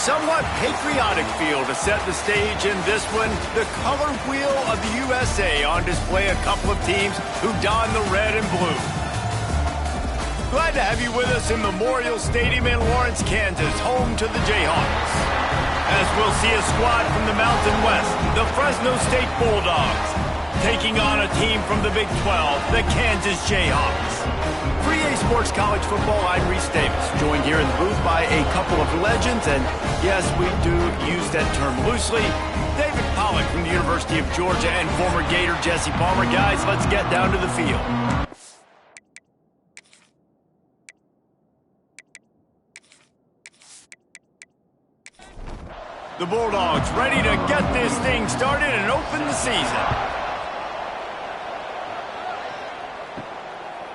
somewhat patriotic feel to set the stage in this one. The color wheel of the USA on display, a couple of teams who don the red and blue. Glad to have you with us in Memorial Stadium in Lawrence, Kansas, home to the Jayhawks. As we'll see a squad from the Mountain West, the Fresno State Bulldogs, taking on a team from the Big 12, the Kansas Jayhawks. For EA Sports College Football, I'm Reese Davis, joined here in the booth by a couple of legends, and yes, we do use that term loosely. David Pollack from the University of Georgia and former Gator Jesse Palmer. Guys, let's get down to the field. The Bulldogs ready to get this thing started and open the season.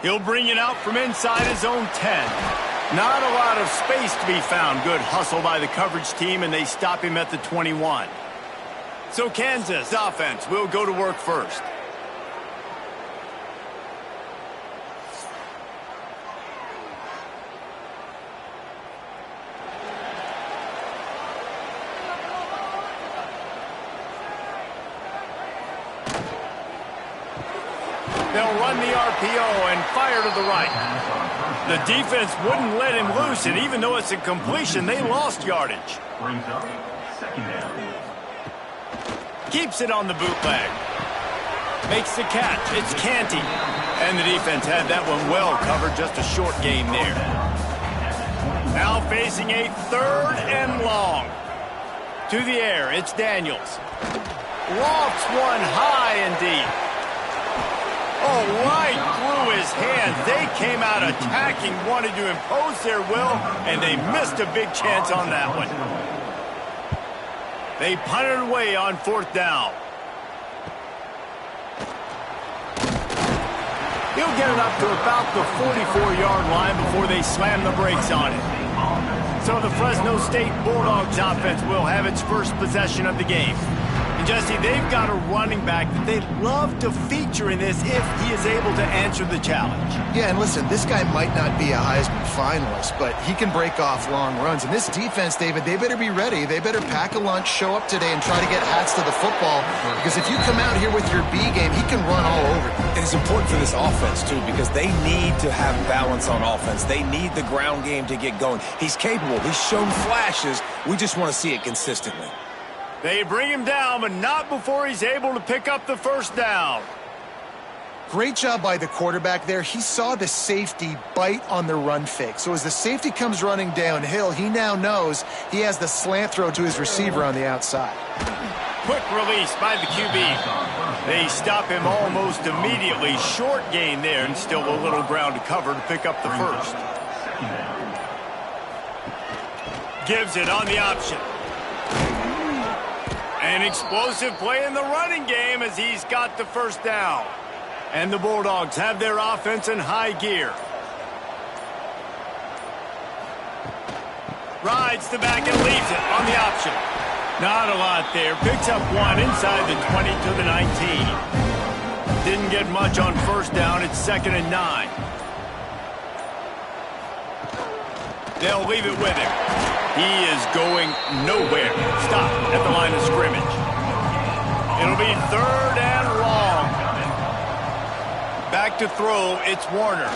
He'll bring it out from inside his own 10. Not a lot of space to be found. Good hustle by the coverage team, and they stop him at the 21. So Kansas offense will go to work first. They'll run the RPO and fire to the right. The defense wouldn't let him loose, and even though it's a completion, they lost yardage. Keeps it on the bootleg. Makes the catch. It's Canty. And the defense had that one well covered. Just a short game there. Now facing a 3rd and long. To the air, it's Daniels. Lofts one high and deep. Oh, right through his hands. They came out attacking, wanted to impose their will, and they missed a big chance on that one. They punted away on 4th down. He'll get it up to about the 44-yard line before they slam the brakes on it. So the Fresno State Bulldogs offense will have its first possession of the game. And Jesse, they've got a running back that they'd love to feature in this if he is able to answer the challenge. Yeah, and listen, this guy might not be a Heisman finalist, but he can break off long runs. And this defense, David, they better be ready. They better pack a lunch, show up today, and try to get hats to the football. Because if you come out here with your B game, he can run all over you. And it's important for this offense, too, because they need to have balance on offense. They need the ground game to get going. He's capable. He's shown flashes. We just want to see it consistently. They bring him down, but not before he's able to pick up the 1st down. Great job by the quarterback there. He saw the safety bite on the run fake. So as the safety comes running downhill, he now knows he has the slant throw to his receiver on the outside. Quick release by the QB. They stop him almost immediately. Short gain there, and still a little ground to cover to pick up the 1st. Gives it on the option. An explosive play in the running game as he's got the 1st down. And the Bulldogs have their offense in high gear. Rides the back and leaves it on the option. Not a lot there. Picks up one inside the 20 to the 19. Didn't get much on 1st down. It's 2nd and 9. They'll leave it with him. He is going nowhere. Stop at the line of scrimmage. It'll be 3rd and long. Back to throw, it's Warner.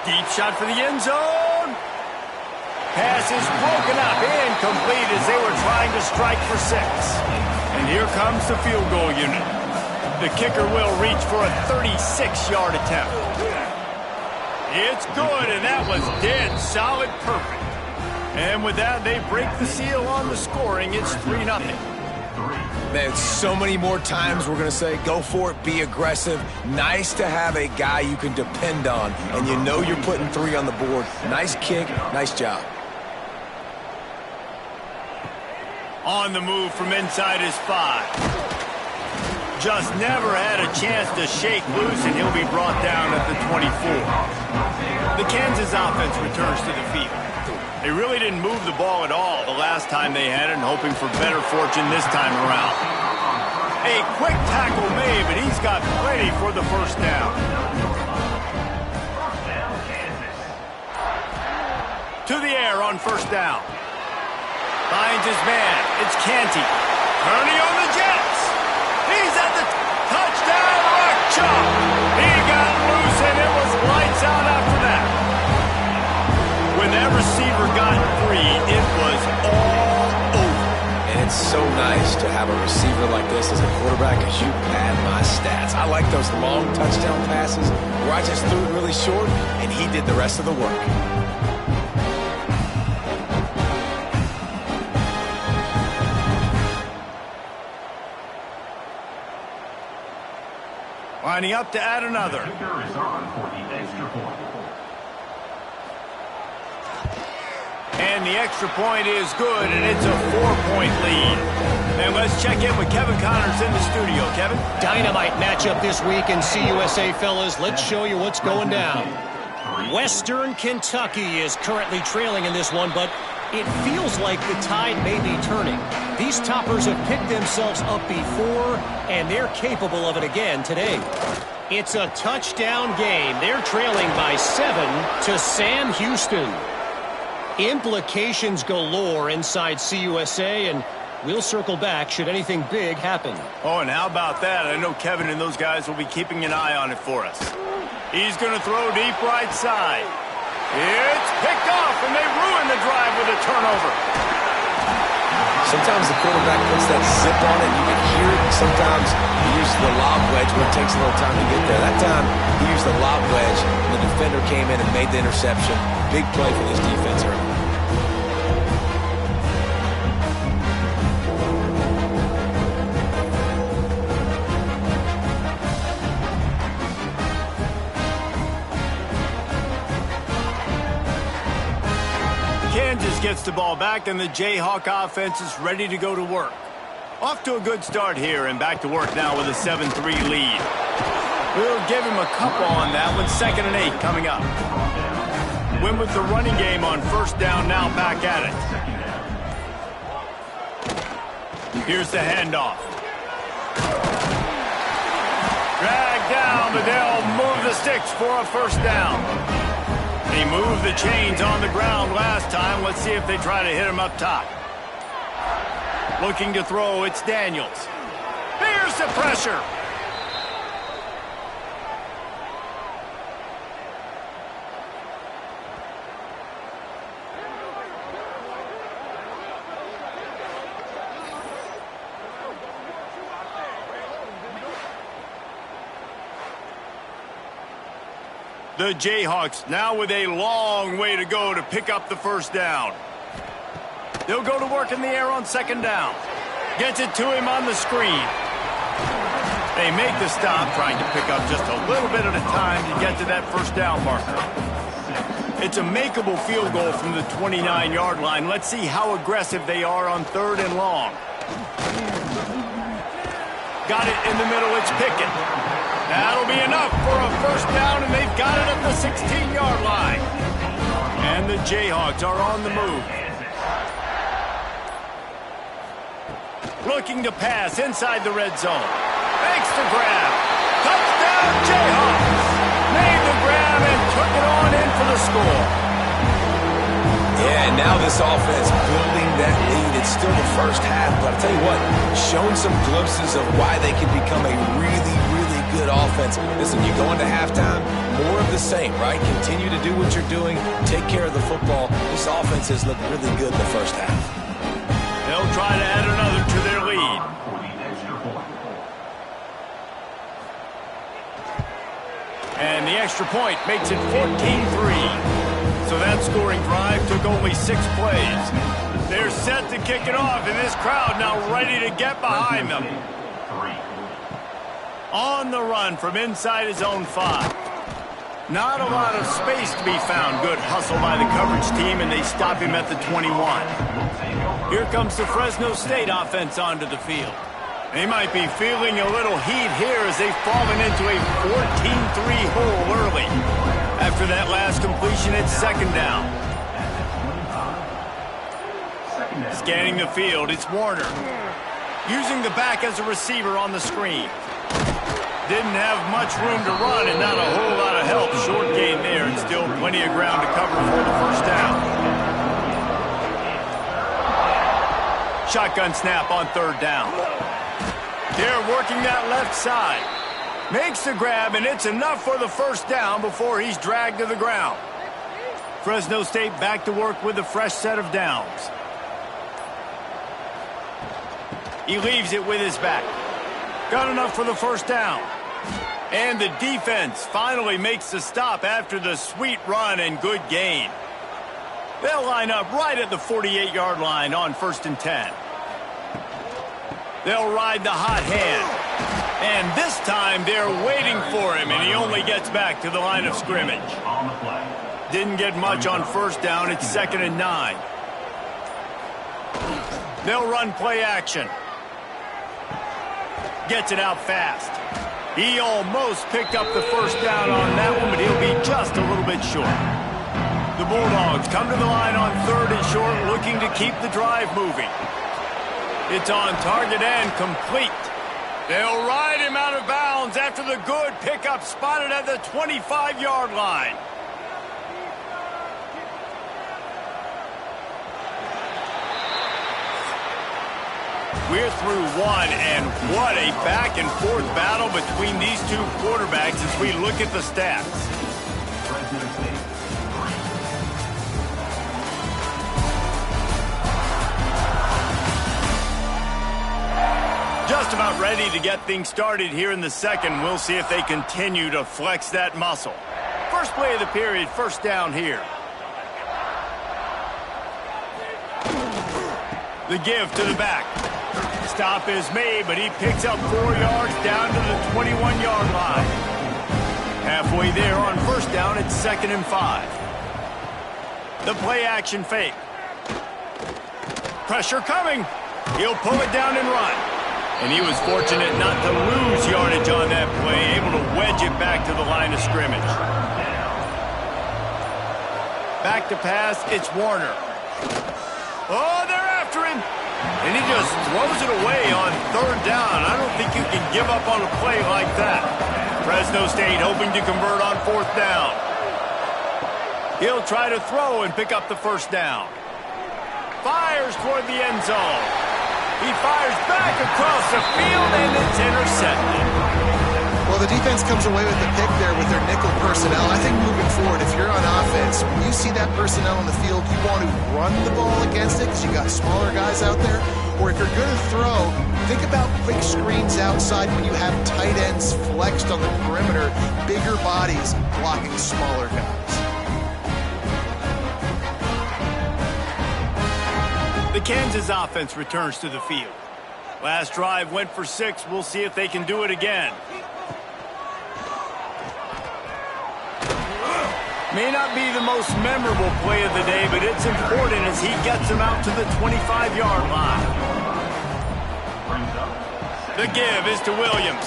Deep shot for the end zone. Pass is broken up, incomplete as they were trying to strike for 6. And here comes the field goal unit. The kicker will reach for a 36-yard attempt. It's good, and that was dead solid perfect. And with that, they break the seal on the scoring. It's 3-0. Man, so many more times we're going to say, go for it, be aggressive. Nice to have a guy you can depend on, and you know you're putting 3 on the board. Nice kick, nice job. On the move from inside his 5. Just never had a chance to shake loose, and he'll be brought down at the 24. The Kansas offense returns to the field. They really didn't move the ball at all the last time they had it, and hoping for better fortune this time around. A quick tackle made, but he's got plenty for the 1st down. To the air on 1st down. Finds his man. It's Canty. Turning on the Jets. He's at the touchdown rock chop. He got loose, and it was lights out after that. When that receiver got free, it was all over. And it's so nice to have a receiver like this as a quarterback, as you pad my stats. I like those long touchdown passes where I just threw it really short, and he did the rest of the work. Lining up to add another. And the extra point is good, and it's a 4-point lead. And let's check in with Kevin Connors in the studio. Kevin? Dynamite matchup this week in CUSA, fellas. Let's show you what's going down. Western Kentucky is currently trailing in this one, but it feels like the tide may be turning. These toppers have picked themselves up before, and they're capable of it again today. It's a touchdown game. They're trailing by 7 to Sam Houston. Implications galore inside CUSA, and we'll circle back should anything big happen. Oh, and how about that? I know Kevin and those guys will be keeping an eye on it for us. He's going to throw deep right side. It's picked off, and they ruin the drive with a turnover. Sometimes the quarterback puts that zip on it, you can hear it. Sometimes he uses the lob wedge where it takes a little time to get there. That time, he used the lob wedge, and the defender came in and made the interception. Big play for this defense early. Kansas gets the ball back, and the Jayhawk offense is ready to go to work. Off to a good start here, and back to work now with a 7-3 lead. We'll give him a couple on that one. 2nd and 8 coming up. Win with the running game on first down, now back at it. Here's the handoff. Drag down, but they'll move the sticks for a first down. He moved the chains on the ground last time. Let's see if they try to hit him up top. Looking to throw, it's Daniels. Here's the pressure. The Jayhawks now with a long way to go to pick up the first down. They'll go to work in the air on 2nd down. Gets it to him on the screen. They make the stop, trying to pick up just a little bit at a time to get to that first down marker. It's a makeable field goal from the 29-yard line. Let's see how aggressive they are on 3rd and long. Got it in the middle, it's Pickett. That'll be enough for a first down, and they've got it at the 16-yard line. And the Jayhawks are on the move. Looking to pass inside the red zone. Makes the grab. Touchdown, Jayhawks. Made the grab and took it on in for the score. Yeah, and now this offense building that lead. It's still the first half, but I'll tell you what, showing some glimpses of why they can become a really good offense. Listen, you go into halftime, more of the same, right? Continue to do what you're doing, take care of the football. This offense has looked really good in the first half. They'll try to add another to their lead. And the extra point makes it 14-3. So that scoring drive took only 6 plays. They're set to kick it off, and this crowd now ready to get behind them. On the run from inside his own 5. Not a lot of space to be found. Good hustle by the coverage team, and they stop him at the 21. Here comes the Fresno State offense onto the field. They might be feeling a little heat here as they've fallen into a 14-3 hole early. After that last completion, it's 2nd down. Scanning the field, it's Warner. Using the back as a receiver on the screen. Didn't have much room to run and not a whole lot of help. Short gain there and still plenty of ground to cover for the first down. shotgun snap on third down. They're working that left side. Makes the grab, and it's enough for the first down before he's dragged to the ground. Fresno State back to work with a fresh set of downs. He leaves it with his back. Got enough for the first down. And the defense finally makes the stop after the sweet run and good gain. They'll line up right at the 48-yard line on 1st and 10. They'll ride the hot hand. And this time they're waiting for him, and he only gets back to the line of scrimmage. Didn't get much on first down. It's 2nd and 9. They'll run play action. Gets it out fast. He almost picked up the first down on that one, but he'll be just a little bit short. The Bulldogs come to the line on 3rd and short, looking to keep the drive moving. It's on target and complete. They'll ride him out of bounds after the good pickup spotted at the 25-yard line. We're through one, and what a back-and-forth battle between these two quarterbacks as we look at the stats. Just about ready to get things started here in the second. We'll see if they continue to flex that muscle. First play of the period, first down here. The give to the back. Stop is made, but he picks up 4 yards down to the 21-yard line. Halfway there on first down, it's 2nd and 5. The play action fake. Pressure coming. He'll pull it down and run. And he was fortunate not to lose yardage on that play, able to wedge it back to the line of scrimmage. Back to pass, it's Warner. Oh, they're after him. And he just throws it away on 3rd down. I don't think you can give up on a play like that. Fresno State hoping to convert on 4th down. He'll try to throw and pick up the first down. Fires toward the end zone. He fires back across the field, and it's intercepted. Well, the defense comes away with the pick there with their nickel personnel. I think moving forward, if you're on offense, when you see that personnel on the field, you want to run the ball against it because you got smaller guys out there. Or if you're going to throw, think about quick screens outside when you have tight ends flexed on the perimeter, bigger bodies blocking smaller guys. The Kansas offense returns to the field. Last drive went for 6. We'll see if they can do it again. May not be the most memorable play of the day, but it's important as he gets him out to the 25-yard line. The give is to Williams.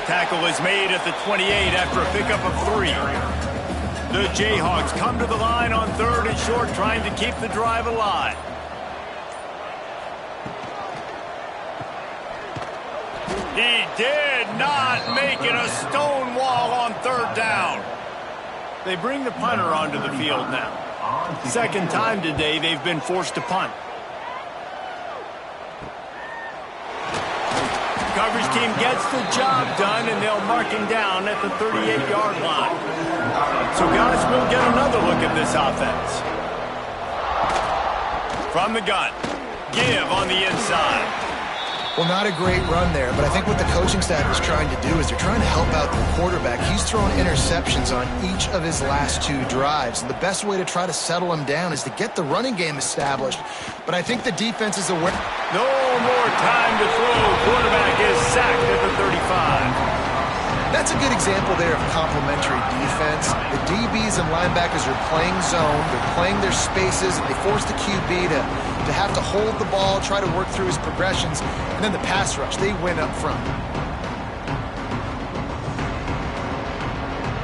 Tackle is made at the 28 after a pickup of 3. The Jayhawks come to the line on 3rd and short, trying to keep the drive alive. He did not make it a stone wall on 3rd down. They bring the punter onto the field now. Second time today they've been forced to punt. Coverage team gets the job done, and they'll mark him down at the 38-yard line. So, guys, we'll get another look at this offense. From the gun, give on the inside. Well, not a great run there, but I think what the coaching staff is trying to do is they're trying to help out the quarterback. He's thrown interceptions on each of his last 2 drives, and the best way to try to settle him down is to get the running game established. But I think the defense is aware. No more time to throw. Quarterback is sacked at the 35. That's a good example there of complementary defense. The DBs and linebackers are playing zone, they're playing their spaces, and they force the QB to have to hold the ball, try to work through his progressions, and then the pass rush, they win up front.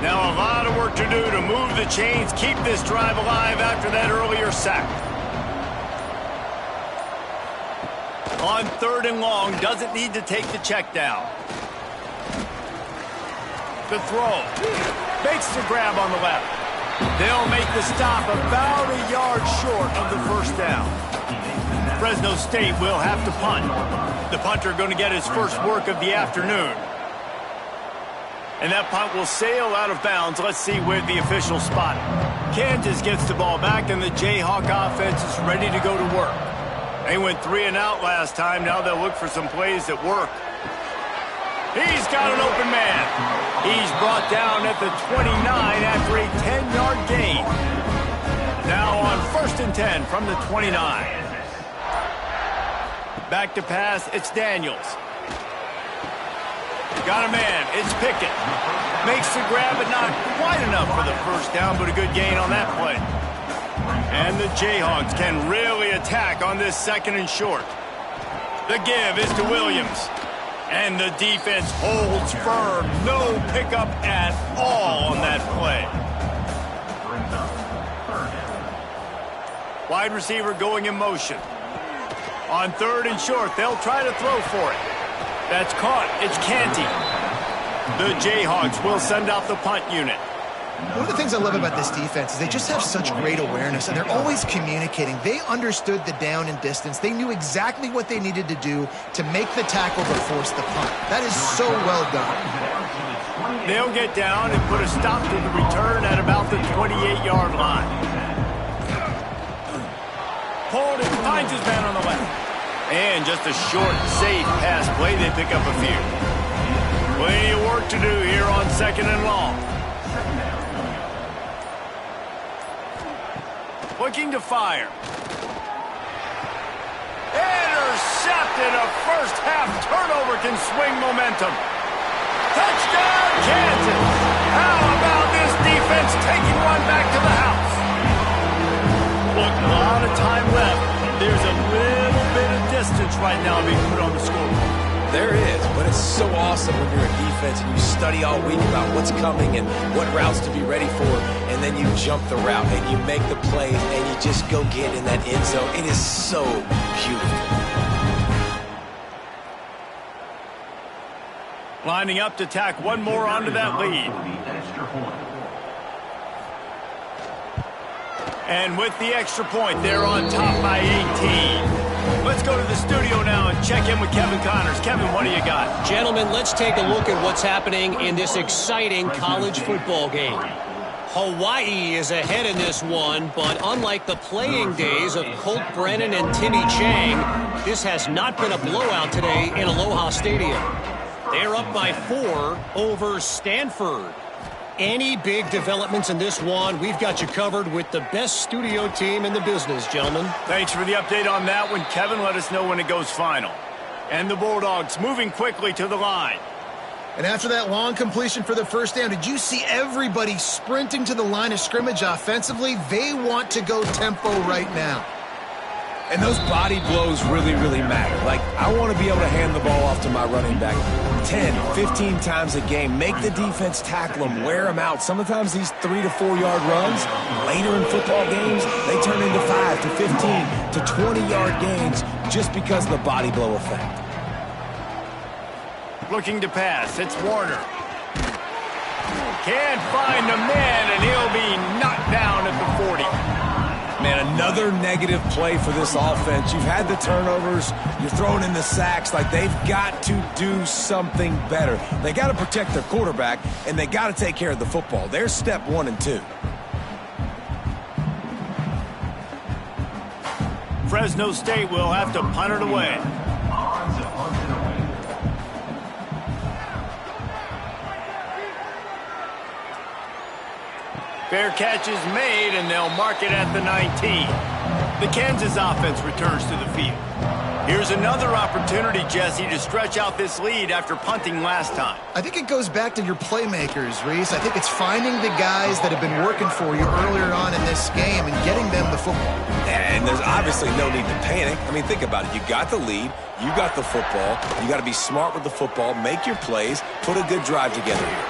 Now a lot of work to do to move the chains, keep this drive alive after that earlier sack. On 3rd and long, doesn't need to take the check down. The throw. Makes the grab on the left. They'll make the stop about a yard short of the first down. Fresno State will have to punt. The punter going to get his first work of the afternoon. And that punt will sail out of bounds. Let's see where the official spot it. Kansas gets the ball back, and the Jayhawk offense is ready to go to work. They went 3 and out last time. Now they'll look for some plays that work. He's got an open man. He's brought down at the 29 after a 10-yard gain. Now on 1st and 10 from the 29. Back to pass, it's Daniels. Got a man, it's Pickett. Makes the grab, but not quite enough for the first down, but a good gain on that play. And the Jayhawks can really attack on this 2nd and short. The give is to Williams. And the defense holds firm. No pickup at all on that play. Wide receiver going in motion. On 3rd and short, they'll try to throw for it. That's caught. It's Canty. The Jayhawks will send out the punt unit. One of the things I love about this defense is they just have such great awareness, and they're always communicating. They understood the down and distance. They knew exactly what they needed to do to make the tackle to force the punt. That is so well done. They'll get down and put a stop to the return at about the 28-yard line. Hold and finds his man on the left. And just a short, safe pass play. They pick up a few. Plenty of work to do here on 2nd and long. Looking to fire. Intercepted. A first-half turnover can swing momentum. Touchdown, Kansas. How about this defense taking one back to the house? Look, a lot of time left. There's a little bit of distance right now being put on the scoreboard. There is, but it's so awesome when you're a defense and you study all week about what's coming and what routes to be ready for, and then you jump the route and you make the plays and you just go get in that end zone. It is so beautiful. Lining up to tack one more onto that lead. And with the extra point, they're on top by 18. Let's go to the studio now and check in with Kevin Connors. Kevin, what do you got? Gentlemen, let's take a look at what's happening in this exciting college football game. Hawaii is ahead in this one, but unlike the playing days of Colt Brennan and Timmy Chang, this has not been a blowout today in Aloha Stadium. They're up by 4 over Stanford. Any big developments in this one, we've got you covered with the best studio team in the business, gentlemen. Thanks for the update on that one, Kevin. Let us know when it goes final. And the Bulldogs moving quickly to the line. And after that long completion for the first down, did you see everybody sprinting to the line of scrimmage offensively? They want to go tempo right now. And those body blows really, really matter. Like, I want to be able to hand the ball off to my running back 10, 15 times a game. Make the defense tackle them, wear them out. Sometimes these 3 to 4 yard runs, later in football games, they turn into 5 to 15 to 20-yard gains just because of the body blow effect. Looking to pass, it's Warner. Can't find a man, and he'll be knocked down at the 40. Man, another negative play for this offense. You've had the turnovers. You're throwing in the sacks. Like, they've got to do something better. They got to protect their quarterback, and they got to take care of the football. There's step 1 and 2. Fresno State will have to punt it away. Fair catch is made, and they'll mark it at the 19. The Kansas offense returns to the field. Here's another opportunity, Jesse, to stretch out this lead after punting last time. I think it goes back to your playmakers, Reese. I think it's finding the guys that have been working for you earlier on in this game and getting them the football. And there's obviously no need to panic. I mean, think about it. You got the lead. You got the football. You got to be smart with the football. Make your plays. Put a good drive together here.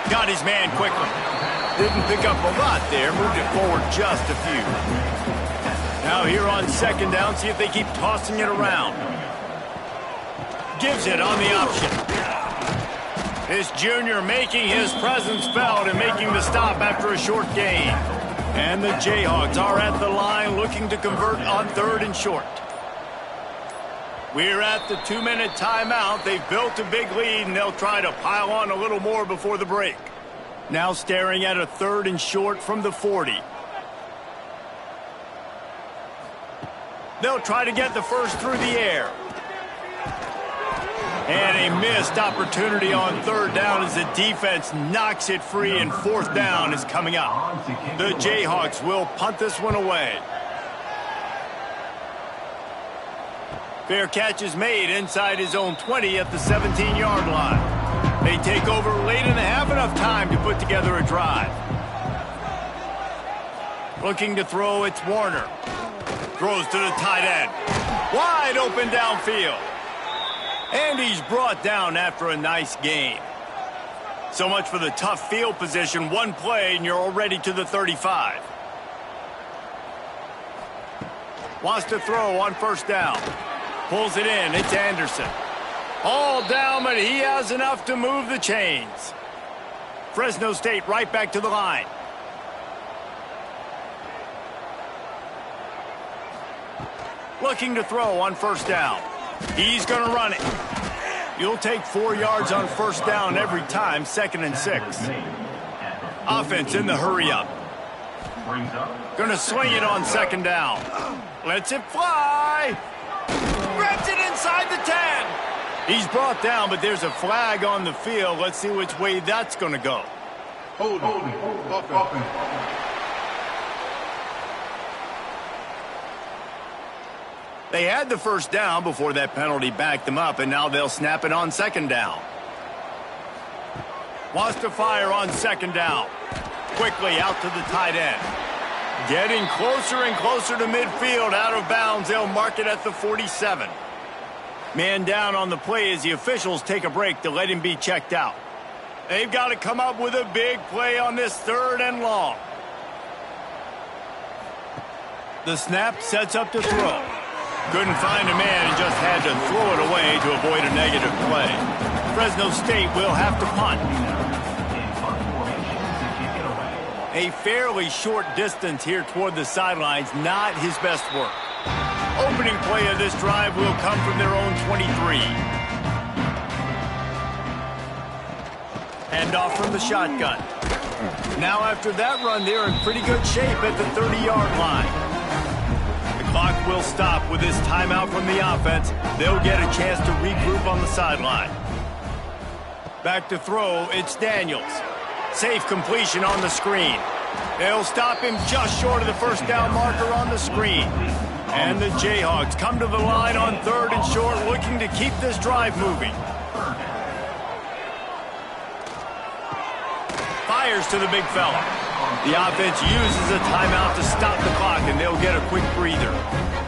Got his man quickly. Didn't pick up a lot there. Moved it forward just a few. Now here on 2nd down, see if they keep tossing it around. Gives it on the option. This junior making his presence felt and making the stop after a short gain. And the Jayhawks are at the line looking to convert on 3rd and short. We're at the 2-minute timeout. They've built a big lead, and they'll try to pile on a little more before the break. Now staring at a 3rd and short from the 40. They'll try to get the first through the air. And a missed opportunity on 3rd down as the defense knocks it free, and 4th down is coming up. The Jayhawks will punt this one away. Fair catch is made inside his own 20 at the 17-yard line. They take over late and have enough time to put together a drive. Looking to throw, it's Warner. Throws to the tight end. Wide open downfield. And he's brought down after a nice gain. So much for the tough field position. One play and you're already to the 35. Wants to throw on 1st down. Pulls it in. It's Anderson. All down, but he has enough to move the chains. Fresno State right back to the line. Looking to throw on 1st down. He's going to run it. You'll take 4 yards on 1st down every time, 2nd and 6. Offense in the hurry-up. Going to swing it on 2nd down. Lets it fly. Grabs it inside the 10. He's brought down, but there's a flag on the field. Let's see which way that's going to go. Hold it. They had the 1st down before that penalty backed them up, and now they'll snap it on 2nd down. Wants to fire on 2nd down. Quickly out to the tight end. Getting closer and closer to midfield, out of bounds. They'll mark it at the 47. Man down on the play as the officials take a break to let him be checked out. They've got to come up with a big play on this 3rd and long. The snap sets up to throw. Couldn't find a man and just had to throw it away to avoid a negative play. Fresno State will have to punt. A fairly short distance here toward the sidelines, not his best work. Opening play of this drive will come from their own 23. Handoff from the shotgun. Now after that run, they're in pretty good shape at the 30-yard line. The clock will stop with this timeout from the offense. They'll get a chance to regroup on the sideline. Back to throw, it's Daniels. Safe completion on the screen. They'll stop him just short of the 1st down marker on the screen. And the Jayhawks come to the line on 3rd and short, looking to keep this drive moving. Fires to the big fella. The offense uses a timeout to stop the clock, and they'll get a quick breather.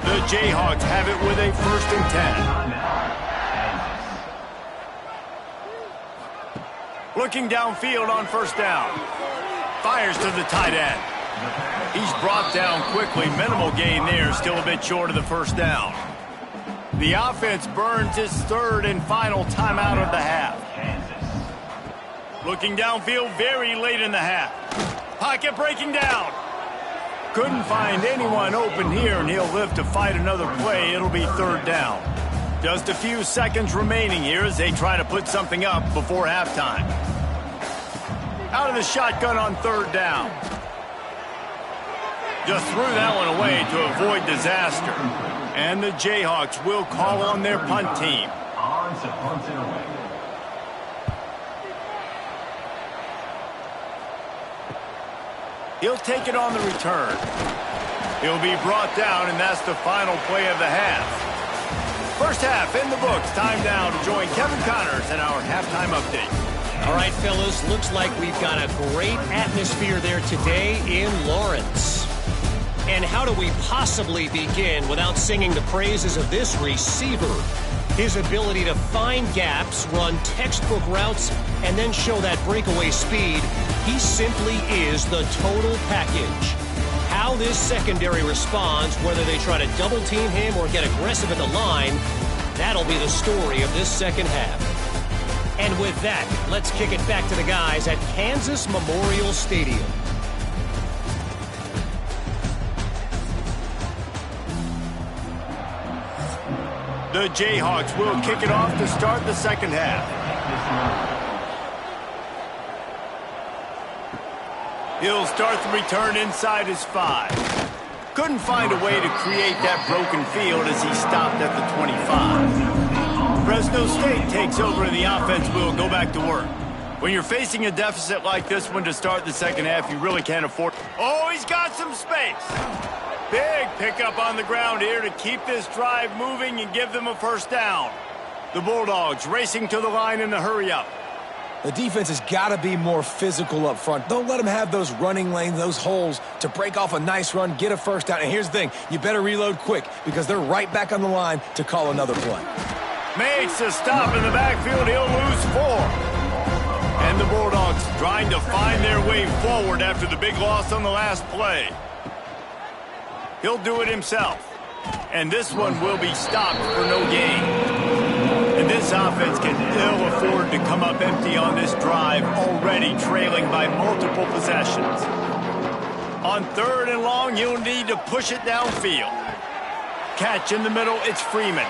The Jayhawks have it with a 1st and 10. Looking downfield on 1st down. Fires to the tight end. He's brought down quickly. Minimal gain there, still a bit short of the 1st down. The offense burns its 3rd and final timeout of the half. Looking downfield very late in the half. Pocket breaking down. Couldn't find anyone open here, and he'll live to fight another play. It'll be 3rd down. Just a few seconds remaining here as they try to put something up before halftime. Out of the shotgun on 3rd down. Just threw that one away to avoid disaster. And the Jayhawks will call on their punt team. He'll take it on the return. He'll be brought down, and that's the final play of the half. First half in the books. Time now to join Kevin Connors in our halftime update. All right, fellas, looks like we've got a great atmosphere there today in Lawrence. And how do we possibly begin without singing the praises of this receiver? His ability to find gaps, run textbook routes, and then show that breakaway speed. He simply is the total package. How this secondary responds, whether they try to double team him or get aggressive at the line, that'll be the story of this second half. And with that, let's kick it back to the guys at Kansas Memorial Stadium. The Jayhawks will kick it off to start the second half. He'll start the return inside his 5. Couldn't find a way to create that broken field as he stopped at the 25. Fresno State takes over and the offense will go back to work. When you're facing a deficit like this one to start the second half, you really can't afford... Oh, he's got some space. Big pickup on the ground here to keep this drive moving and give them a first down. The Bulldogs racing to the line in the hurry-up. The defense has got to be more physical up front. Don't let them have those running lanes, those holes to break off a nice run, get a first down. And here's the thing, you better reload quick because they're right back on the line to call another play. Makes a stop in the backfield. He'll lose 4. And the Bulldogs trying to find their way forward after the big loss on the last play. He'll do it himself. And this one will be stopped for no gain. And this offense can ill afford to come up empty on this drive, already trailing by multiple possessions. On 3rd and long, you'll need to push it downfield. Catch in the middle, it's Freeman.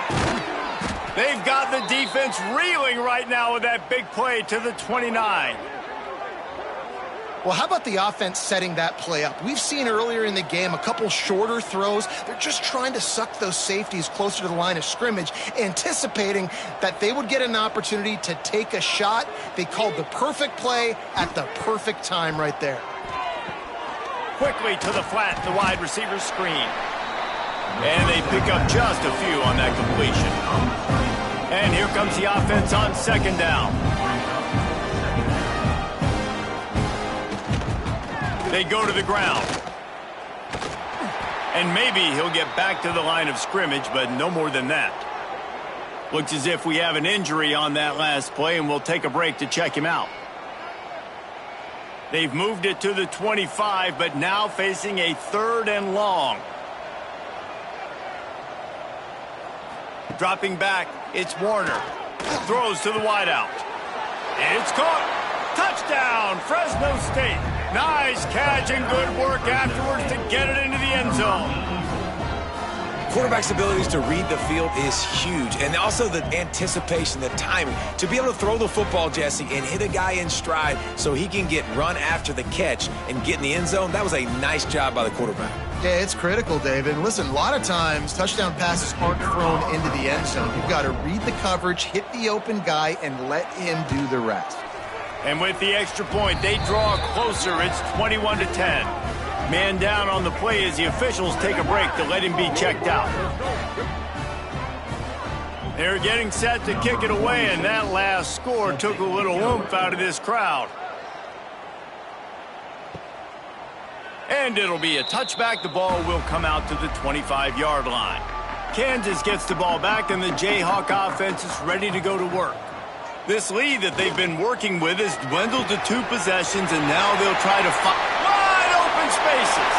They've got the defense reeling right now with that big play to the 29. Well, how about the offense setting that play up? We've seen earlier in the game a couple shorter throws. They're just trying to suck those safeties closer to the line of scrimmage, anticipating that they would get an opportunity to take a shot. They called the perfect play at the perfect time right there. Quickly to the flat, the wide receiver screen. And they pick up just a few on that completion. And here comes the offense on 2nd down. They go to the ground. And maybe he'll get back to the line of scrimmage, but no more than that. Looks as if we have an injury on that last play, and we'll take a break to check him out. They've moved it to the 25, but now facing a 3rd and long. Dropping back, it's Warner. Throws to the wideout. It's caught. Touchdown, Fresno State. Nice catch and good work afterwards to get it into the end zone. Quarterback's abilities to read the field is huge, and also the anticipation, the timing. To be able to throw the football, Jesse, and hit a guy in stride so he can get run after the catch and get in the end zone, that was a nice job by the quarterback. Yeah, it's critical, David. Listen, a lot of times touchdown passes aren't thrown into the end zone. You've got to read the coverage, hit the open guy, and let him do the rest. And with the extra point, they draw closer. It's 21-10. Man down on the play as the officials take a break to let him be checked out. They're getting set to kick it away, and that last score took a little oomph out of this crowd. And it'll be a touchback. The ball will come out to the 25-yard line. Kansas gets the ball back, and the Jayhawk offense is ready to go to work. This lead that they've been working with has dwindled to 2 possessions, and now they'll try to find wide open spaces.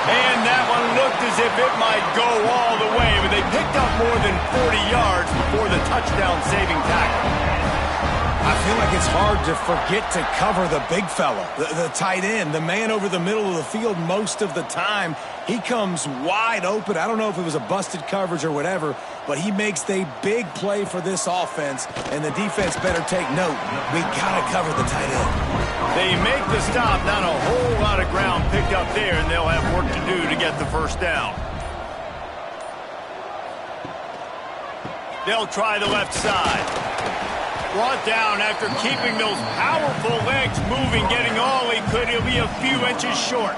And that one looked as if it might go all the way, but they picked up more than 40 yards before the touchdown-saving tackle. I feel like it's hard to forget to cover the big fella, the tight end, the man over the middle of the field most of the time. He comes wide open. I don't know if it was a busted coverage or whatever, but he makes the big play for this offense, and the defense better take note. We got to cover the tight end. They make the stop. Not a whole lot of ground picked up there, and they'll have work to do to get the first down. They'll try the left side. Brought down after keeping those powerful legs moving, getting all he could. He'll be a few inches short.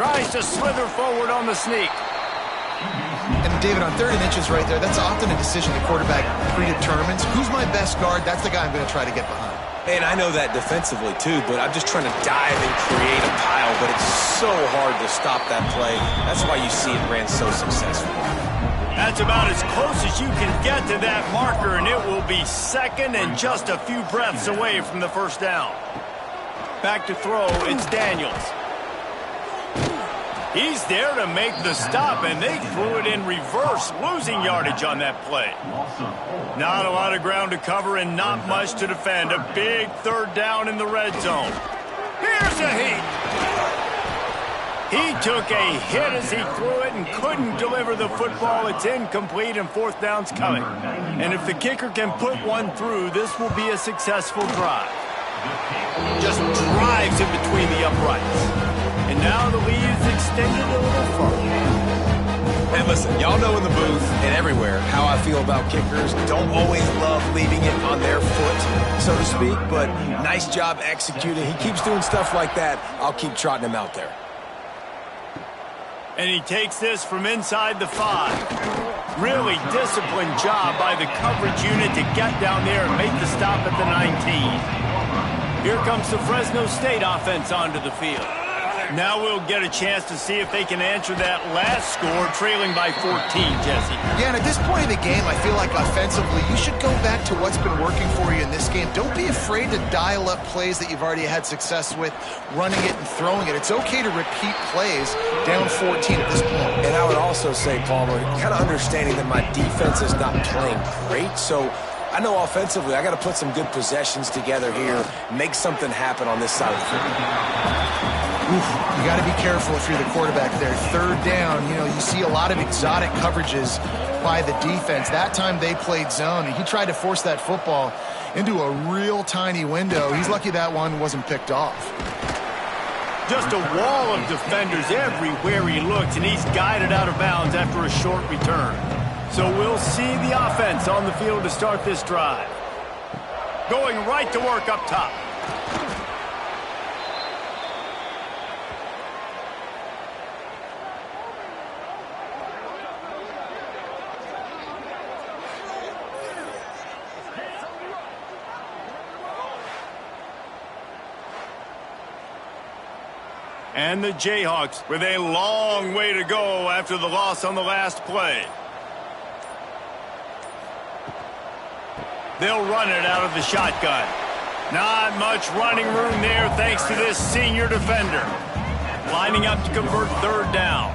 Tries to slither forward on the sneak. And David, on 3rd and inches right there, that's often a decision the quarterback predetermines. Who's my best guard? That's the guy I'm going to try to get behind. And I know that defensively, too, but I'm just trying to dive and create a pile, but it's so hard to stop that play. That's why you see it ran so successful. That's about as close as you can get to that marker, and it will be 2nd and just a few breaths away from the first down. Back to throw, it's Daniels. He's there to make the stop, and they threw it in reverse, losing yardage on that play. Not a lot of ground to cover and not much to defend. A big 3rd down in the red zone. Here's a heat. He took a hit as he threw it and couldn't deliver the football. It's incomplete and fourth down's coming. And if the kicker can put one through, this will be a successful drive. Just drives it between the uprights. And now the lead is extended a little further. And listen, y'all know in the booth and everywhere how I feel about kickers. Don't always love leaving it on their foot, so to speak, but nice job executing. He keeps doing stuff like that. I'll keep trotting him out there. And he takes this from inside the 5. Really disciplined job by the coverage unit to get down there and make the stop at the 19. Here comes the Fresno State offense onto the field. Now we'll get a chance to see if they can answer that last score, trailing by 14, Jesse. Yeah, and at this point in the game, I feel like offensively, you should go back to what's been working for you in this game. Don't be afraid to dial up plays that you've already had success with, running it and throwing it. It's okay to repeat plays down 14 at this point. And I would also say, Palmer, kind of understanding that my defense is not playing great, so I know offensively I got to put some good possessions together here, make something happen on this side of the field. You got to be careful if you're the quarterback there. Third down, you see a lot of exotic coverages by the defense. That time they played zone, and he tried to force that football into a real tiny window. He's lucky that one wasn't picked off. Just a wall of defenders everywhere he looks, and he's guided out of bounds after a short return. So we'll see the offense on the field to start this drive. Going right to work up top. And the Jayhawks with a long way to go after the loss on the last play. They'll run it out of the shotgun. Not much running room there thanks to this senior defender. Lining up to convert third down.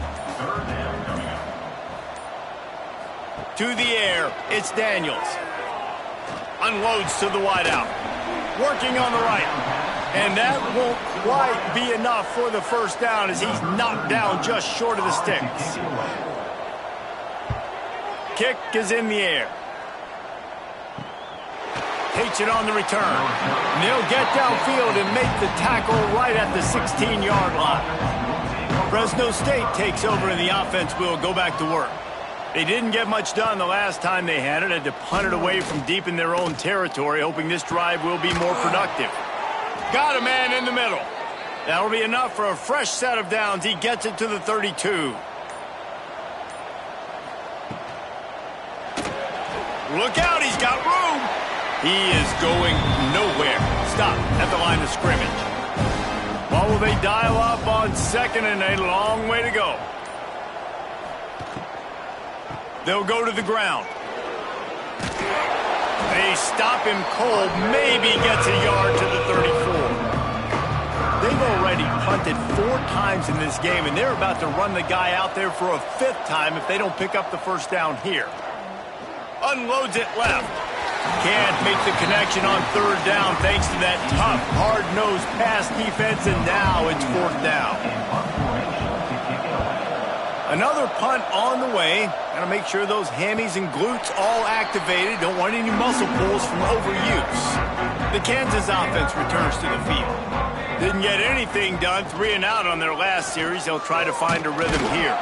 To the air, it's Daniels. Unloads to the wideout. Working on the right. And that won't quite be enough for the first down as he's knocked down just short of the sticks. Kick is in the air. Takes it on the return. And they'll get downfield and make the tackle right at the 16-yard line. Fresno State takes over and the offense will go back to work. They didn't get much done the last time they had it. Had to punt it away from deep in their own territory, hoping this drive will be more productive. Got a man in the middle. That'll be enough for a fresh set of downs. He gets it to the 32. Look out, he's got room. He is going nowhere. Stop at the line of scrimmage. Well, will they dial up on second and a long way to go? They'll go to the ground. They stop him cold, maybe gets a yard to the 34. They've already punted 4 times in this game, and they're about to run the guy out there for a 5th time if they don't pick up the first down here. Unloads it left. Can't make the connection on third down thanks to that tough, hard-nosed pass defense, and now it's 4th down. Another punt on the way. Got to make sure those hammies and glutes all activated. Don't want any muscle pulls from overuse. The Kansas offense returns to the field. Didn't get anything done. 3 and out on their last series. They'll try to find a rhythm here.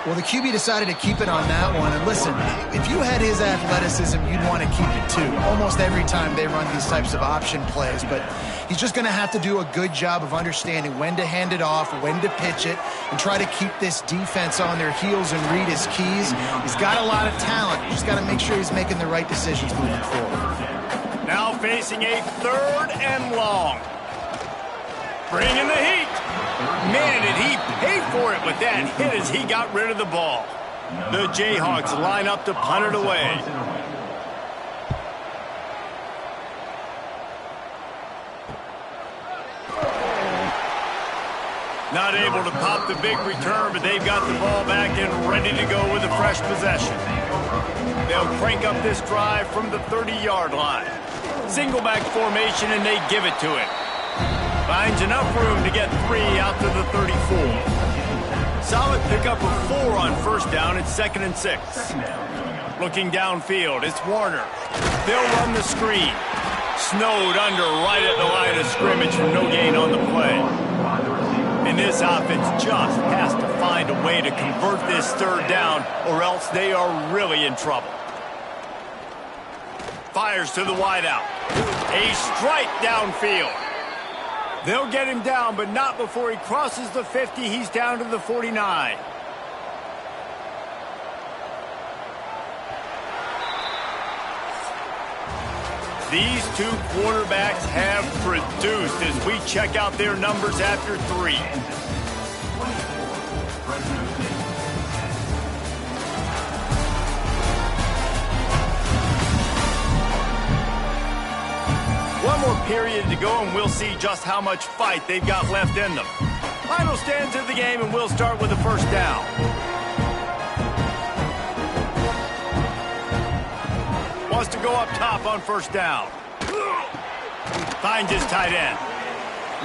Well, the QB decided to keep it on that one. And listen, if you had his athleticism, you'd want to keep it too. Almost every time they run these types of option plays. But he's just going to have to do a good job of understanding when to hand it off, when to pitch it, and try to keep this defense on their heels and read his keys. He's got a lot of talent. Just got to make sure he's making the right decisions moving forward. Now facing a 3rd and long. Bringing the heat. Man, did he pay for it with that hit as he got rid of the ball. The Jayhawks line up to punt it away. Not able to pop the big return, but they've got the ball back and ready to go with a fresh possession. They'll crank up this drive from the 30-yard line. Single back formation, and they give it to him. Finds enough room to get 3 out to the 34. Solid pickup of 4 on first down. It's 2nd and 6. Looking downfield, it's Warner. They'll run the screen. Snowed under right at the line of scrimmage for no gain on the play. And this offense just has to find a way to convert this 3rd down, or else they are really in trouble. Fires to the wideout. A strike downfield. They'll get him down, but not before he crosses the 50. He's down to the 49. These two quarterbacks have produced as we check out their numbers after 3. One more period to go, and we'll see just how much fight they've got left in them. Final stands of the game, and we'll start with the first down. Wants to go up top on first down. Finds his tight end.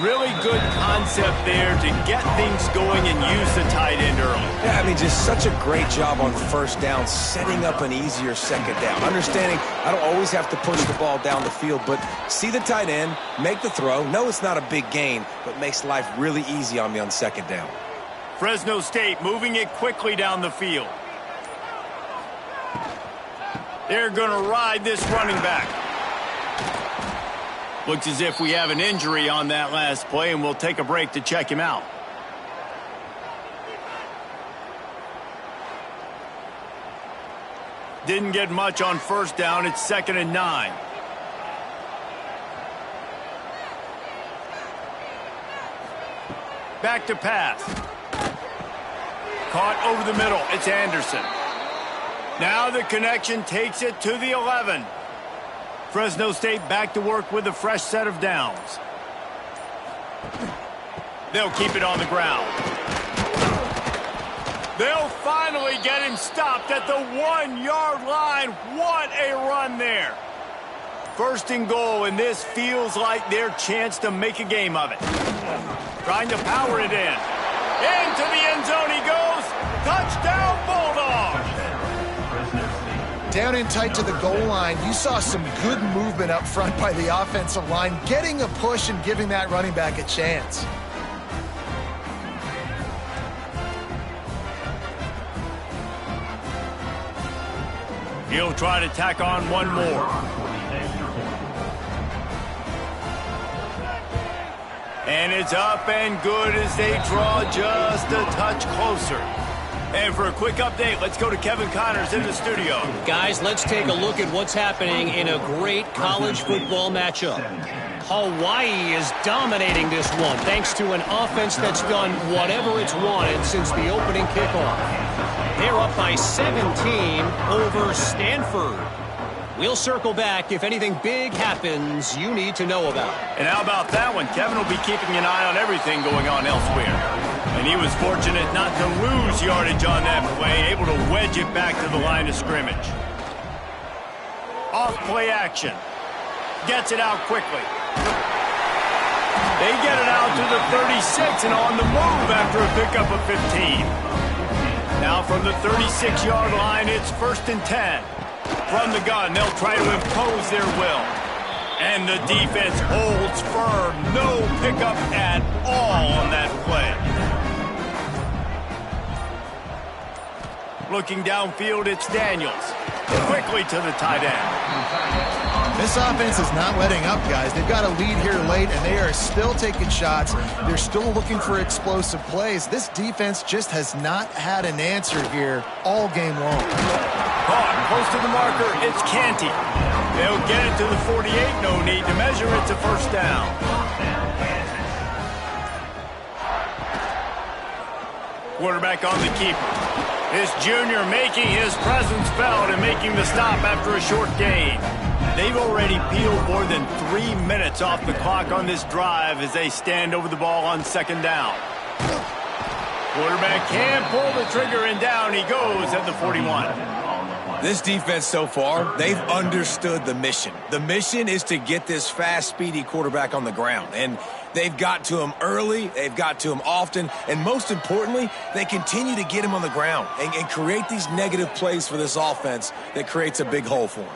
Really good concept there to get things going and use the tight end early. Yeah, I mean, just such a great job on first down, setting up an easier 2nd down. Understanding I don't always have to push the ball down the field, but see the tight end, make the throw. No, it's not a big gain, but makes life really easy on me on 2nd down. Fresno State moving it quickly down the field. They're going to ride this running back. Looks as if we have an injury on that last play, and we'll take a break to check him out. Didn't get much on first down. It's 2nd and 9. Back to pass. Caught over the middle. It's Anderson. Now the connection takes it to the 11. Fresno State back to work with a fresh set of downs. They'll keep it on the ground. They'll finally get him stopped at the 1-yard line. What a run there. 1st and goal, and this feels like their chance to make a game of it. Trying to power it in. Into the end zone he goes. Touchdown, Bulldogs. Down in tight to the goal line, you saw some good movement up front by the offensive line, getting a push and giving that running back a chance. He'll try to tack on one more. And it's up and good as they draw just a touch closer. And for a quick update, let's go to Kevin Connors in the studio. Guys, let's take a look at what's happening in a great college football matchup. Hawaii is dominating this one thanks to an offense that's done whatever it's wanted since the opening kickoff. They're up by 17 over Stanford. We'll circle back if anything big happens you need to know about. And how about that one? Kevin will be keeping an eye on everything going on elsewhere. And he was fortunate not to lose yardage on that play, able to wedge it back to the line of scrimmage. Off play action. Gets it out quickly. They get it out to the 36 and on the move after a pickup of 15. Now from the 36-yard line, it's 1st and 10. From the gun, they'll try to impose their will. And the defense holds firm. No pickup at all on that play. Looking downfield, it's Daniels. Quickly to the tight end. This offense is not letting up, guys. They've got a lead here late, and they are still taking shots. They're still looking for explosive plays. This defense just has not had an answer here all game long. Caught close to the marker, it's Canty. They'll get it to the 48, no need to measure it to 1st down. Quarterback on the keeper. This junior making his presence felt and making the stop after a short gain. They've already peeled more than 3 minutes off the clock on this drive as they stand over the ball on 2nd down. Quarterback can pull the trigger and down he goes at the 41. This defense so far, they've understood the mission. The mission is to get this fast, speedy quarterback on the ground. And They've got to him early, they've got to him often, and most importantly, they continue to get him on the ground and create these negative plays for this offense that creates a big hole for him.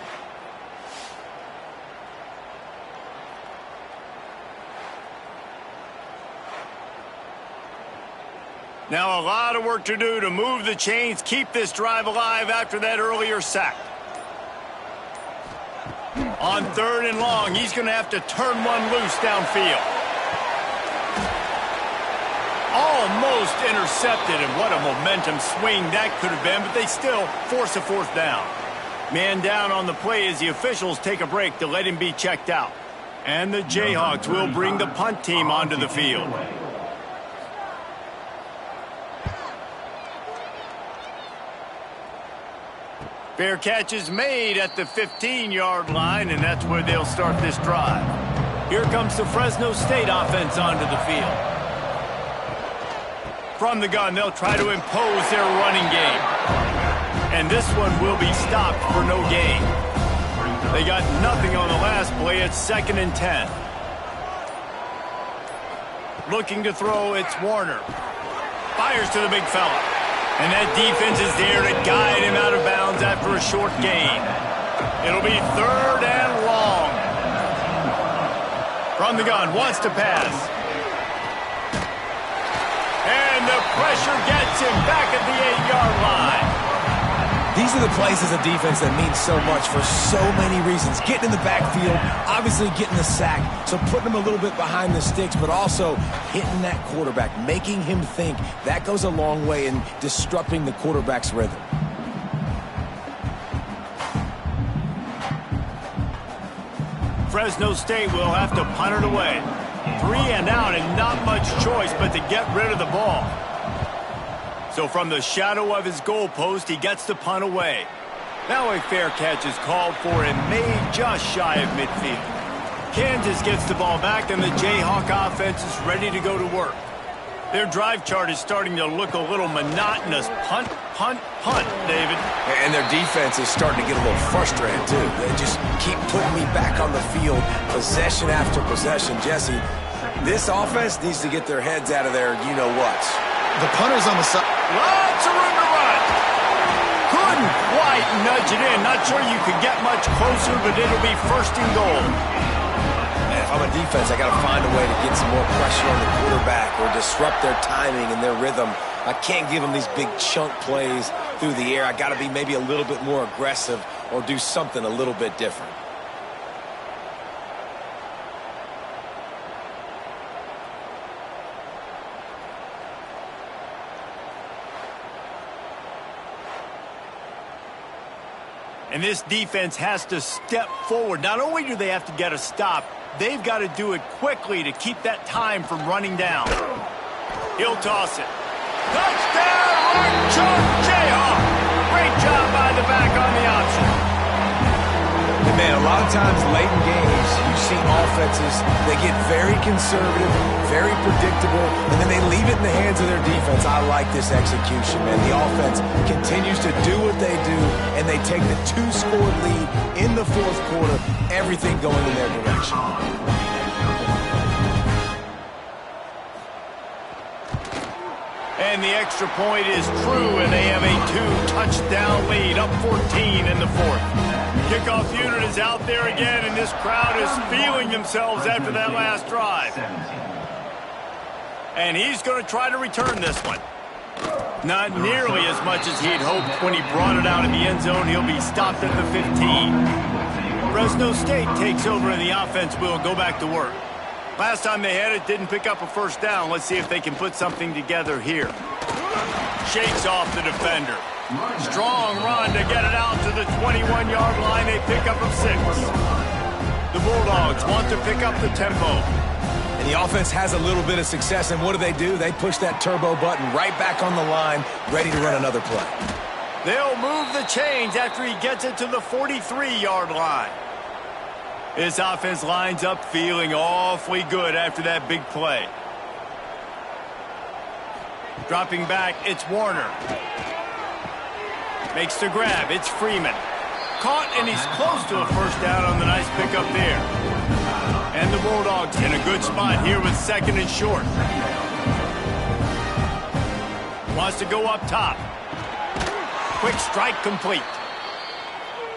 Now a lot of work to do to move the chains, keep this drive alive after that earlier sack. On 3rd and long, he's going to have to turn one loose downfield. Almost intercepted, and what a momentum swing that could have been, but they still force a 4th down. Man down on the play as the officials take a break to let him be checked out. And the Jayhawks will bring the punt team onto the field. Fair catch is made at the 15-yard line, and that's where they'll start this drive. Here comes the Fresno State offense onto the field. From the gun, they'll try to impose their running game. And this one will be stopped for no gain. They got nothing on the last play. It's 2nd and 10. Looking to throw, it's Warner. Fires to the big fella. And that defense is there to guide him out of bounds after a short gain. It'll be 3rd and long. From the gun, wants to pass. And the pressure gets him back at the 8-yard line. These are the plays as a defense that mean so much for so many reasons. Getting in the backfield, obviously getting the sack, so putting him a little bit behind the sticks, but also hitting that quarterback, making him think. That goes a long way in disrupting the quarterback's rhythm. Fresno State will have to punt it away. 3 and out and not much choice but to get rid of the ball. So from the shadow of his goalpost, he gets the punt away. Now a fair catch is called for and made just shy of midfield. Kansas gets the ball back, and the Jayhawk offense is ready to go to work. Their drive chart is starting to look a little monotonous. Punt, punt, punt, David. And their defense is starting to get a little frustrated, too. They just keep putting me back on the field, possession after possession. Jesse, this offense needs to get their heads out of their you-know-whats. The punter's on the side. Lots of room to run. Couldn't quite nudge it in. Not sure you could get much closer, but it'll be 1st and goal. And if I'm a defense, I got to find a way to get some more pressure on the quarterback or disrupt their timing and their rhythm. I can't give them these big chunk plays through the air. I got to be maybe a little bit more aggressive or do something a little bit different. And this defense has to step forward. Not only do they have to get a stop, they've got to do it quickly to keep that time from running down. He'll toss it. Touchdown, Archer Jayhawk. Great job by the back on the option. And man, a lot of times late in games, you see offenses, they get very conservative, very predictable, and then they leave it in the hands of their defense. I like this execution, man. The offense continues to do what they do, and they take the 2-score lead in the 4th quarter, everything going in their direction. And the extra point is true, and they have a 2-touchdown lead, up 14 in the 4th. Kickoff unit is out there again, and this crowd is feeling themselves after that last drive. And he's going to try to return this one. Not nearly as much as he'd hoped when he brought it out in the end zone. He'll be stopped at the 15. Fresno State takes over, and the offense will go back to work. Last time they had it, didn't pick up a 1st down. Let's see if they can put something together here. Shakes off the defender. Strong run to get it out to the 21-yard line. A pickup of 6. The Bulldogs want to pick up the tempo. And the offense has a little bit of success, and what do? They push that turbo button right back on the line, ready to run another play. They'll move the chains after he gets it to the 43-yard line. This offense lines up feeling awfully good after that big play. Dropping back, it's Warner. Makes the grab, it's Freeman. Caught, and he's close to a 1st down on the nice pickup there. And the Bulldogs in a good spot here with second and short. Wants to go up top. Quick strike complete.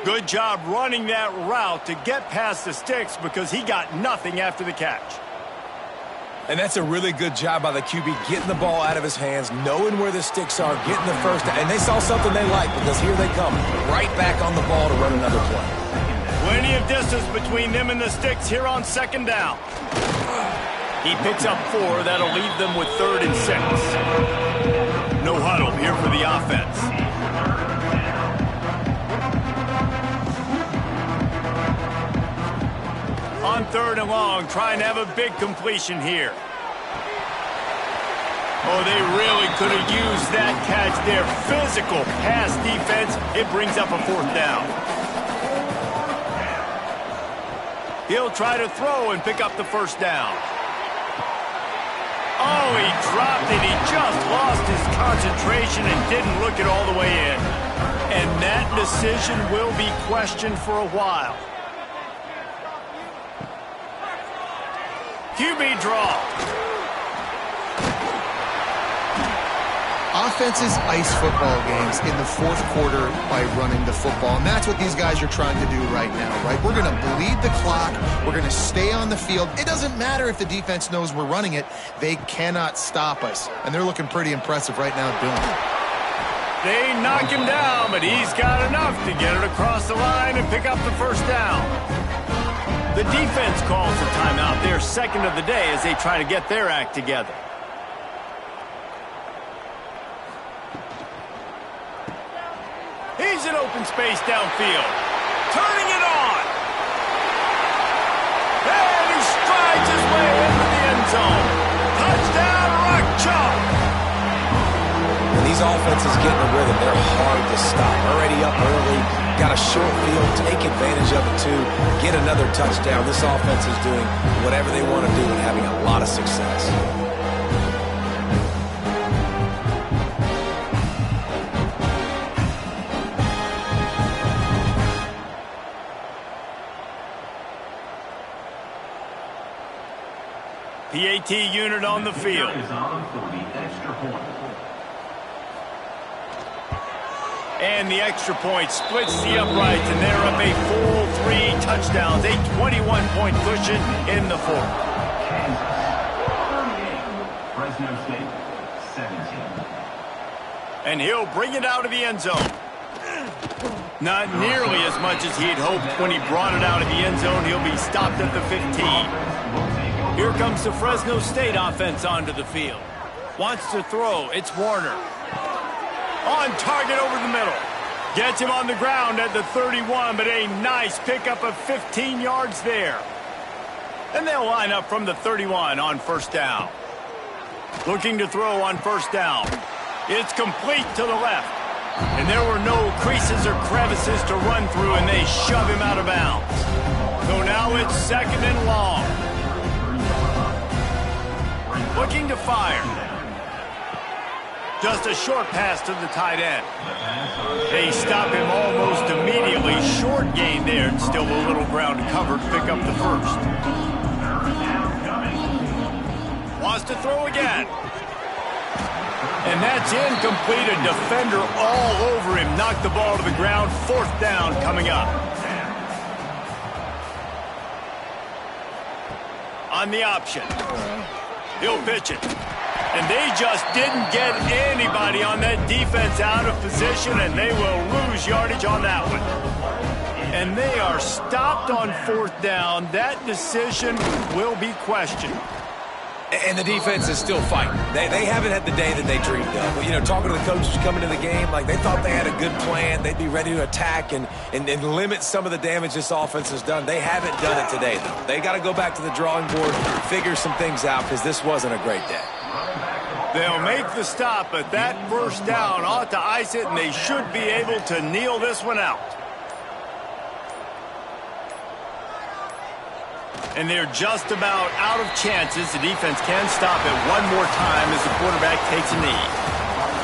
Good job running that route to get past the sticks because he got nothing after the catch. And that's a really good job by the QB, getting the ball out of his hands, knowing where the sticks are, getting the first down. And they saw something they like because here they come, right back on the ball to run another play. Plenty of distance between them and the sticks here on second down. He picks up 4. That'll leave them with 3rd and 6. No huddle here for the offense. On 3rd and long, trying to have a big completion here. Oh, they really could have used that catch there. Physical pass defense. It brings up a 4th down. He'll try to throw and pick up the 1st down. Oh, he dropped it. He just lost his concentration and didn't look it all the way in. And that decision will be questioned for a while. QB draw. Offenses ice football games in the 4th quarter by running the football, and that's what these guys are trying to do right now, right? We're going to bleed the clock. We're going to stay on the field. It doesn't matter if the defense knows we're running it. They cannot stop us, and they're looking pretty impressive right now doing it. They knock him down, but he's got enough to get it across the line and pick up the 1st down. The defense calls a timeout, their 2nd of the day, as they try to get their act together. He's in open space downfield. Turning it on. And he strides his way into the end zone. Touchdown, Rock Chalk. When these offenses get in a rhythm, they're hard to stop. Already up early, got a short field, take advantage of it too, get another touchdown. This offense is doing whatever they want to do and having a lot of success. PAT unit on the field. And the extra point splits the uprights, and they're up a full 3 touchdowns, a 21-point cushion in the 4th. Fresno State, 17. And he'll bring it out of the end zone. Not nearly as much as he had hoped when he brought it out of the end zone. He'll be stopped at the 15. Here comes the Fresno State offense onto the field. Wants to throw. It's Warner. On target over the middle. Gets him on the ground at the 31, but a nice pickup of 15 yards there. And they'll line up from the 31 on 1st down. Looking to throw on 1st down. It's complete to the left. And there were no creases or crevices to run through, and they shove him out of bounds. So now it's 2nd and long. Looking to fire. Just a short pass to the tight end. They stop him almost immediately. Short gain there, and still a little ground covered to pick up the 1st. Wants to throw again. And that's incomplete. A defender all over him. Knocked the ball to the ground. 4th down coming up. On the option. He'll pitch it. And they just didn't get anybody on that defense out of position, and they will lose yardage on that one. And they are stopped on 4th down. That decision will be questioned. And the defense is still fighting. They haven't had the day that they dreamed of. But, you know, talking to the coaches coming to the game, like they thought they had a good plan. They'd be ready to attack and limit some of the damage this offense has done. They haven't done it today, though. They got to go back to the drawing board, figure some things out, because this wasn't a great day. They'll make the stop, but that 1st down ought to ice it, and they should be able to kneel this one out. And they're just about out of chances. The defense can stop it one more time as the quarterback takes a knee.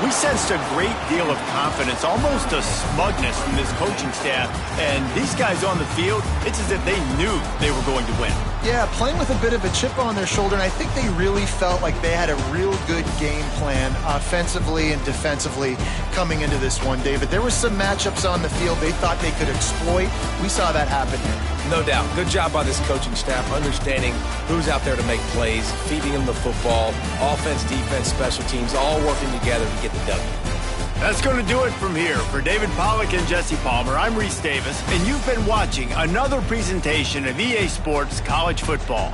We sensed a great deal of confidence, almost a smugness from this coaching staff. And these guys on the field, it's as if they knew they were going to win. Yeah, playing with a bit of a chip on their shoulder, and I think they really felt like they had a real good game plan offensively and defensively coming into this one, David. There were some matchups on the field they thought they could exploit. We saw that happen here. No doubt. Good job by this coaching staff, understanding who's out there to make plays, feeding them the football, offense, defense, special teams, all working together to get the W. That's going to do it from here. For David Pollack and Jesse Palmer, I'm Reese Davis, and you've been watching another presentation of EA Sports College Football.